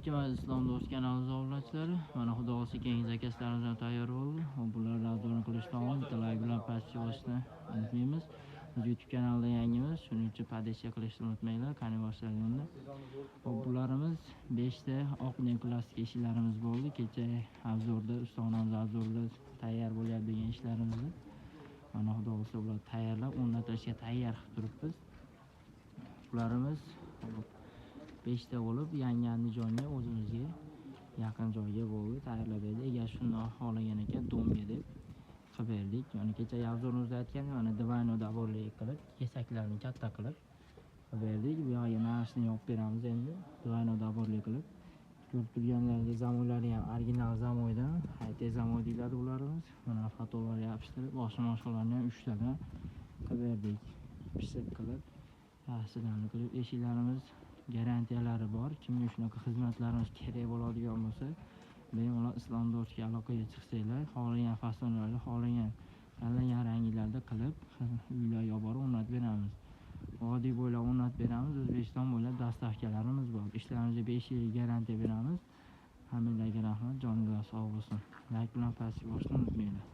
Assalomu alaykum Islom Do'st kanali izlovchilari. Mana xudo xolasa keyingi zakazlarimiz ham tayyor bo'ldi. Bularni arzon qilishdan oldin bitta like bilan pastga bosishni unutmaymiz. Biz YouTube kanalida yangimiz, shuning uchun podpiska qilishni unutmanglar. Qani boshlaymiz. Bularimiz 5 ta oq plastik eshiklarimiz bo'ldi. Kecha obzorda ustonamiz obzorda tayyor bo'lyapti degan ishlarimizni. Mana xudo xolasa ular tayyorlab, o'rnatishga tayyor qilib turibmiz. Bularimiz 5 ta bo'lib, yangi Andijonga o'zimizga yaqin joyga bo'ldi tayyorlab berdi. Agar shuni xohlagan ekan domga deb qilib berdik. Mana kecha obzorimizda aytgan, mana divayno daborli qilib, kesaklarni katta qilib berdik. Bu yoqqa narxni yopib beramiz endi. Divayno daborli qilib. Ko'rib turganlaringiz zamoylari ham original zamoydan, hayte zamoy deyiladi ularimiz. Mana fotolar yopishtirib, boshqa-boshqalarni ham 3 tadan qilib berdik. Pishiq qilib, yaxshilarni qilib, eshiklarimiz garantiyalari bor. Kimga shunaqa xizmatlarimiz kerak bo'ladigan bo'lsa, bemalol Islom Do'stga aloqaga chiqsanglar, xohlagan fasonlarda, xohlagan tanlagan ranglarda qilib, uylarga olib borib o'rnatib beramiz. Vodiy bo'ylab o'rnatib beramiz. O'zbekiston bo'ylab dastavkalarimiz bor. Ishlarimizga 5 yil garantiya beramiz. Hammalarga rahmat, joningiz sog' bo'lsin. Like bilan pastga bosishni unutmanglar.